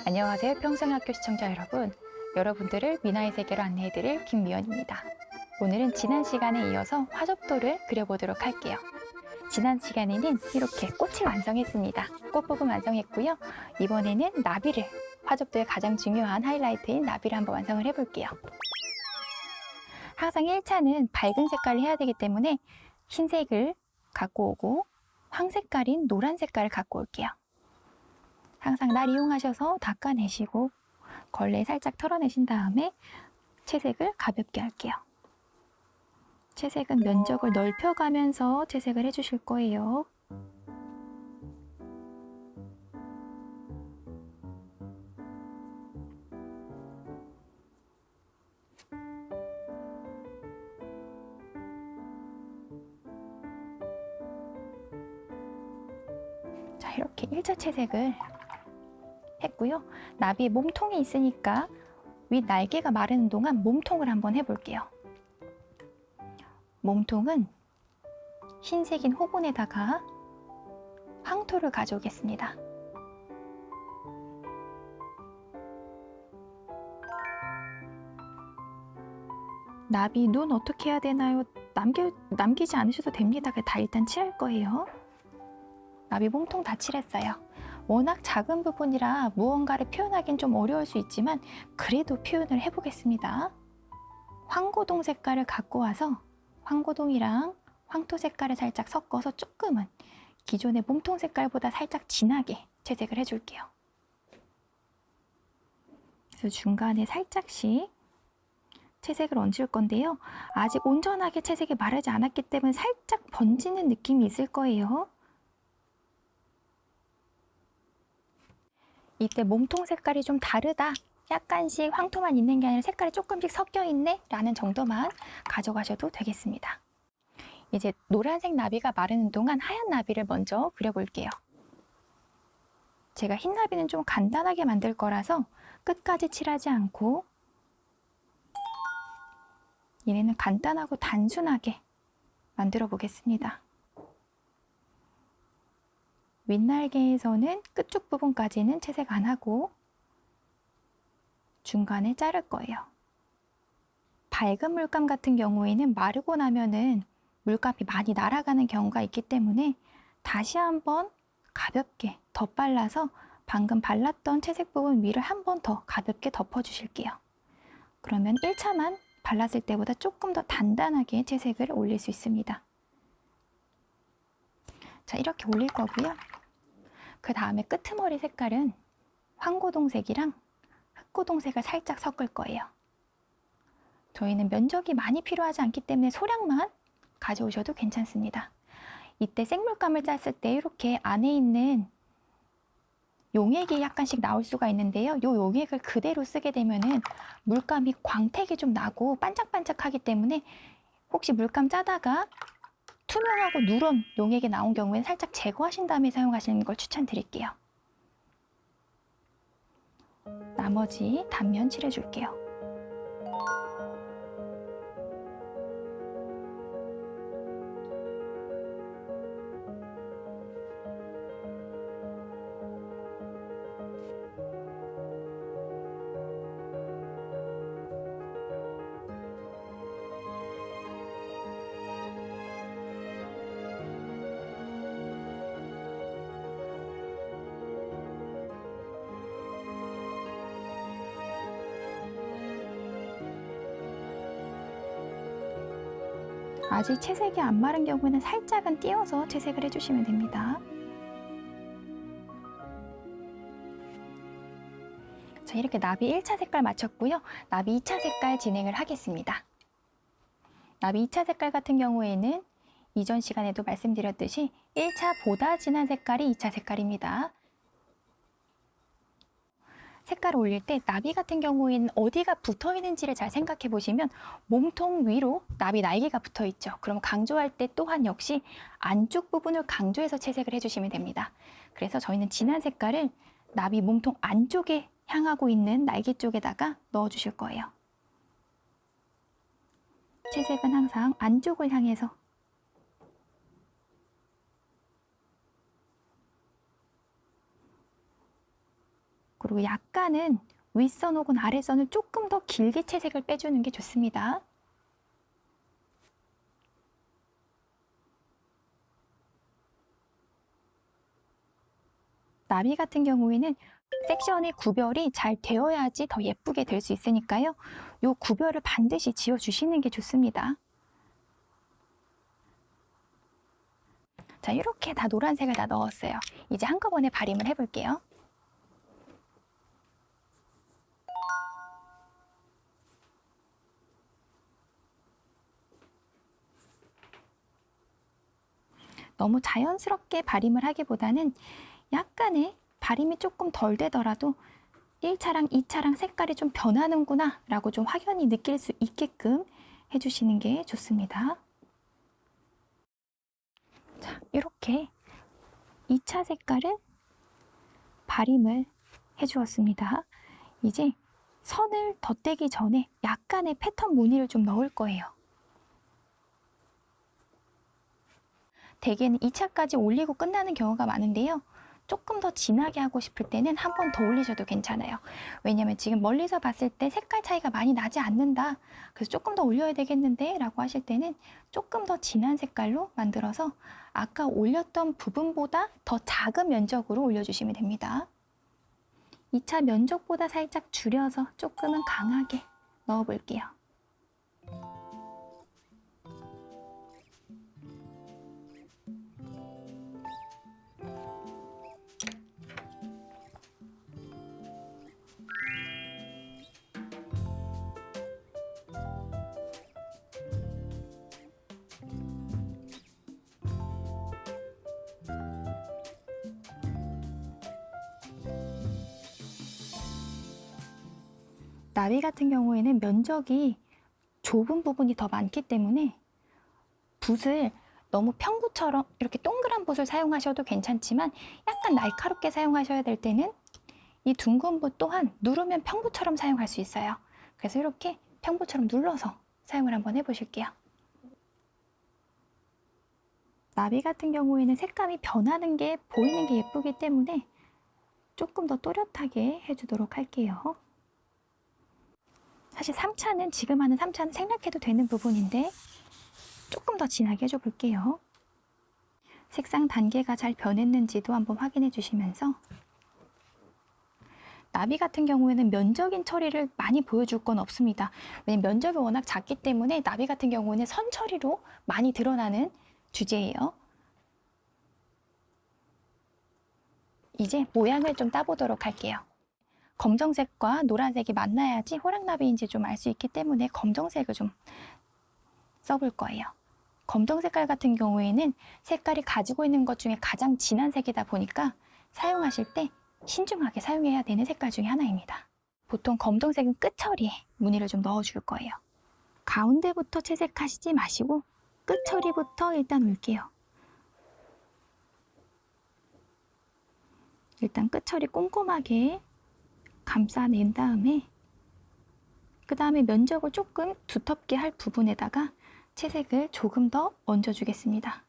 안녕하세요. 평생학교 시청자 여러분. 여러분들을 미나의 세계로 안내해드릴 김미연입니다. 오늘은 지난 시간에 이어서 화접도를 그려보도록 할게요. 지난 시간에는 이렇게 꽃을 완성했습니다. 꽃부분 완성했고요. 이번에는 나비를, 화접도의 가장 중요한 하이라이트인 나비를 한번 완성을 해볼게요. 항상 1차는 밝은 색깔을 해야 되기 때문에 흰색을 갖고 오고 황색깔인 노란 색깔을 갖고 올게요. 항상 날 이용하셔서 닦아내시고 걸레 살짝 털어내신 다음에 채색을 가볍게 할게요. 채색은 면적을 넓혀가면서 채색을 해주실 거예요. 자, 이렇게 1차 채색을 했고요. 나비 몸통이 있으니까 윗 날개가 마르는 동안 몸통을 한번 해볼게요. 몸통은 흰색인 호분에다가 황토를 가져오겠습니다. 나비 눈 어떻게 해야 되나요? 남기지 않으셔도 됩니다. 다 일단 칠할 거예요. 나비 몸통 다 칠했어요. 워낙 작은 부분이라 무언가를 표현하기는 좀 어려울 수 있지만 그래도 표현을 해보겠습니다. 황고동 색깔을 갖고 와서 황고동이랑 황토 색깔을 살짝 섞어서 조금은 기존의 몸통 색깔보다 살짝 진하게 채색을 해줄게요. 그래서 중간에 살짝씩 채색을 얹을 건데요. 아직 온전하게 채색이 마르지 않았기 때문에 살짝 번지는 느낌이 있을 거예요. 이때 몸통 색깔이 좀 다르다, 약간씩 황토만 있는 게 아니라 색깔이 조금씩 섞여 있네 라는 정도만 가져가셔도 되겠습니다. 이제 노란색 나비가 마르는 동안 하얀 나비를 먼저 그려볼게요. 제가 흰 나비는 좀 간단하게 만들 거라서 끝까지 칠하지 않고 얘네는 간단하고 단순하게 만들어 보겠습니다. 윗날개에서는 끝쪽 부분까지는 채색 안 하고 중간에 자를 거예요. 밝은 물감 같은 경우에는 마르고 나면은 물감이 많이 날아가는 경우가 있기 때문에 다시 한번 가볍게 덧발라서 방금 발랐던 채색 부분 위를 한 번 더 가볍게 덮어 주실게요. 그러면 1차만 발랐을 때보다 조금 더 단단하게 채색을 올릴 수 있습니다. 자, 이렇게 올릴 거고요. 그 다음에 끄트머리 색깔은 황고동색이랑 흑고동색을 살짝 섞을 거예요. 저희는 면적이 많이 필요하지 않기 때문에 소량만 가져오셔도 괜찮습니다. 이때 생물감을 짰을 때 이렇게 안에 있는 용액이 약간씩 나올 수가 있는데요. 이 용액을 그대로 쓰게 되면은 물감이 광택이 좀 나고 반짝반짝하기 때문에 혹시 물감 짜다가 투명하고 누런 용액이 나온 경우에는 살짝 제거하신 다음에 사용하시는 걸 추천드릴게요. 나머지 단면 칠해줄게요. 아직 채색이 안 마른 경우에는 살짝은 띄워서 채색을 해주시면 됩니다. 자, 이렇게 나비 1차 색깔 마쳤고요. 나비 2차 색깔 진행을 하겠습니다. 나비 2차 색깔 같은 경우에는 이전 시간에도 말씀드렸듯이 1차보다 진한 색깔이 2차 색깔입니다. 색깔을 올릴 때 나비 같은 경우에는 어디가 붙어 있는지를 잘 생각해 보시면 몸통 위로 나비 날개가 붙어 있죠. 그럼 강조할 때 또한 역시 안쪽 부분을 강조해서 채색을 해주시면 됩니다. 그래서 저희는 진한 색깔을 나비 몸통 안쪽에 향하고 있는 날개 쪽에다가 넣어주실 거예요. 채색은 항상 안쪽을 향해서 그리고 약간은 윗선 혹은 아래선을 조금 더 길게 채색을 빼주는 게 좋습니다. 나비 같은 경우에는 섹션의 구별이 잘 되어야지 더 예쁘게 될 수 있으니까요. 이 구별을 반드시 지어주시는 게 좋습니다. 자, 이렇게 다 노란색을 다 넣었어요. 이제 한꺼번에 발림을 해볼게요. 너무 자연스럽게 발림을 하기보다는 약간의 발림이 조금 덜 되더라도 1차랑 2차랑 색깔이 좀 변하는구나 라고 좀 확연히 느낄 수 있게끔 해주시는 게 좋습니다. 자, 이렇게 2차 색깔은 발림을 해주었습니다. 이제 선을 덧대기 전에 약간의 패턴 무늬를 좀 넣을 거예요. 대개는 2차까지 올리고 끝나는 경우가 많은데요. 조금 더 진하게 하고 싶을 때는 한 번 더 올리셔도 괜찮아요. 왜냐면 지금 멀리서 봤을 때 색깔 차이가 많이 나지 않는다. 그래서 조금 더 올려야 되겠는데 라고 하실 때는 조금 더 진한 색깔로 만들어서 아까 올렸던 부분보다 더 작은 면적으로 올려주시면 됩니다. 2차 면적보다 살짝 줄여서 조금은 강하게 넣어 볼게요. 나비 같은 경우에는 면적이 좁은 부분이 더 많기 때문에 붓을 너무 평구처럼 이렇게 동그란 붓을 사용하셔도 괜찮지만 약간 날카롭게 사용하셔야 될 때는 이 둥근 붓 또한 누르면 평부처럼 사용할 수 있어요. 그래서 이렇게 평부처럼 눌러서 사용을 한번 해보실게요. 나비 같은 경우에는 색감이 변하는 게 보이는 게 예쁘기 때문에 조금 더 또렷하게 해주도록 할게요. 사실 3차는 지금 하는 3차는 생략해도 되는 부분인데 조금 더 진하게 해줘 볼게요. 색상 단계가 잘 변했는지도 한번 확인해 주시면서 나비 같은 경우에는 면적인 처리를 많이 보여줄 건 없습니다. 왜냐면 면적이 워낙 작기 때문에 나비 같은 경우는 선 처리로 많이 드러나는 주제예요. 이제 모양을 좀 따보도록 할게요. 검정색과 노란색이 만나야지 호랑나비인지 좀 알 수 있기 때문에 검정색을 좀 써볼 거예요. 검정 색깔 같은 경우에는 색깔이 가지고 있는 것 중에 가장 진한 색이다 보니까 사용하실 때 신중하게 사용해야 되는 색깔 중에 하나입니다. 보통 검정색은 끝처리에 무늬를 좀 넣어줄 거예요. 가운데부터 채색하시지 마시고 끝처리부터 일단 올게요. 일단 끝처리 꼼꼼하게 감싸낸 다음에 그 다음에 면적을 조금 두텁게 할 부분에다가 채색을 조금 더 얹어주겠습니다.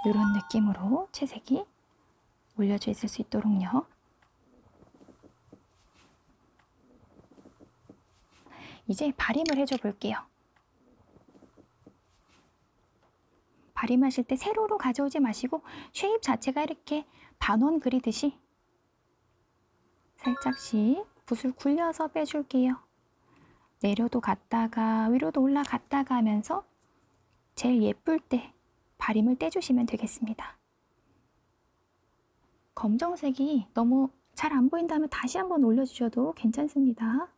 이런 느낌으로 채색이 올려져 있을 수 있도록요. 이제 발림을 해줘 볼게요. 발림하실 때 세로로 가져오지 마시고 쉐입 자체가 이렇게 반원 그리듯이 살짝씩 붓을 굴려서 빼줄게요. 내려도 갔다가 위로도 올라갔다가 하면서 제일 예쁠 때 발림을 떼주시면 되겠습니다. 검정색이 너무 잘 안 보인다면 다시 한번 올려주셔도 괜찮습니다.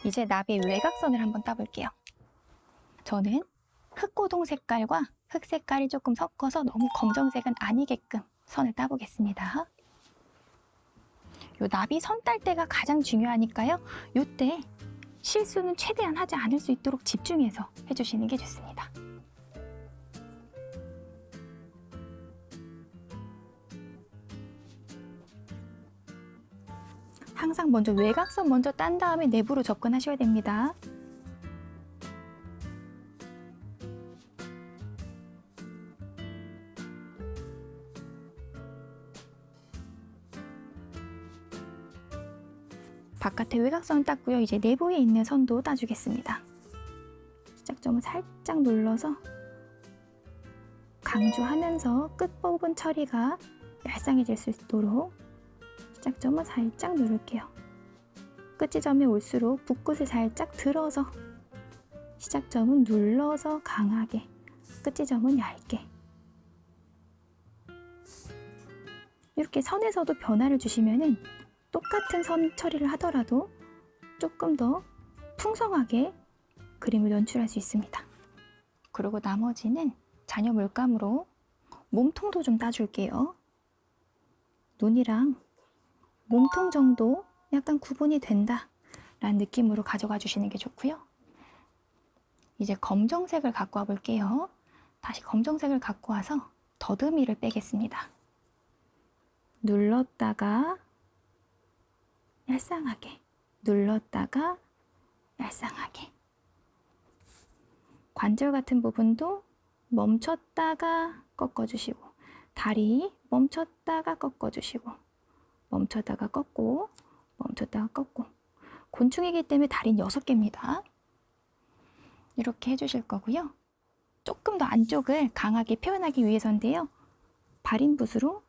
이제 나비의 외곽선을 한번 따볼게요. 저는 흑고동 색깔과 흑 색깔이 조금 섞어서 너무 검정색은 아니게끔 선을 따보겠습니다. 요 나비 선 딸 때가 가장 중요하니까요. 요때 실수는 최대한 하지 않을 수 있도록 집중해서 해주시는 게 좋습니다. 항상 먼저 외곽선 먼저 딴 다음에 내부로 접근하셔야 됩니다. 바깥의 외곽선을 땄고요. 이제 내부에 있는 선도 따주겠습니다. 시작점을 살짝 눌러서 강조하면서 끝부분 처리가 얄쌍해질 수 있도록 시작점을 살짝 누를게요. 끝지점에 올수록 붓끝을 살짝 들어서 시작점은 눌러서 강하게, 끝지점은 얇게. 이렇게 선에서도 변화를 주시면은 똑같은 선 처리를 하더라도 조금 더 풍성하게 그림을 연출할 수 있습니다. 그리고 나머지는 잔여 물감으로 몸통도 좀 따줄게요. 눈이랑 몸통 정도 약간 구분이 된다 라는 느낌으로 가져가 주시는 게 좋고요. 이제 검정색을 갖고 와 볼게요. 다시 검정색을 갖고 와서 더듬이를 빼겠습니다. 눌렀다가 얄쌍하게, 눌렀다가 얄쌍하게. 관절 같은 부분도 멈췄다가 꺾어주시고, 다리 멈췄다가 꺾어주시고, 멈췄다가 꺾고, 멈췄다가 꺾고. 곤충이기 때문에 다리는 6개입니다. 이렇게 해주실 거고요. 조금 더 안쪽을 강하게 표현하기 위해서인데요. 발인붓으로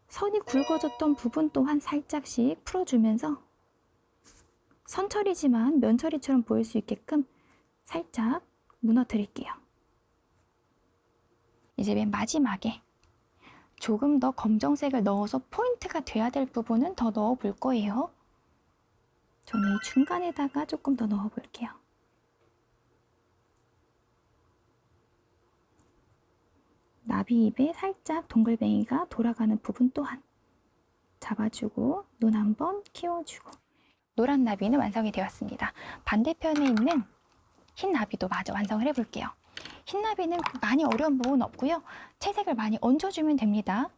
선이 굵어졌던 부분 또한 살짝씩 풀어주면서 선처리지만 면처리처럼 보일 수 있게끔 살짝 무너뜨릴게요. 이제 맨 마지막에 조금 더 검정색을 넣어서 포인트가 돼야 될 부분은 더 넣어 볼 거예요. 저는 이 중간에다가 조금 더 넣어 볼게요. 나비 입에 살짝 동글뱅이가 돌아가는 부분 또한 잡아주고 눈 한번 키워주고. 노란 나비는 완성이 되었습니다. 반대편에 있는 흰 나비도 마저 완성을 해볼게요. 흰 나비는 많이 어려운 부분은 없고요. 채색을 많이 얹어주면 됩니다.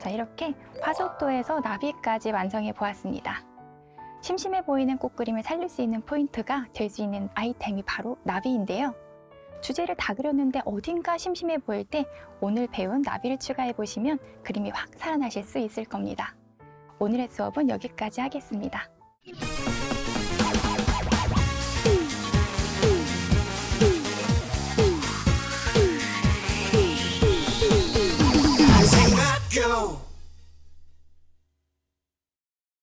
자, 이렇게 화소토에서 나비까지 완성해 보았습니다. 심심해 보이는 꽃그림을 살릴 수 있는 포인트가 될 수 있는 아이템이 바로 나비인데요. 주제를 다 그렸는데 어딘가 심심해 보일 때 오늘 배운 나비를 추가해 보시면 그림이 확 살아나실 수 있을 겁니다. 오늘의 수업은 여기까지 하겠습니다.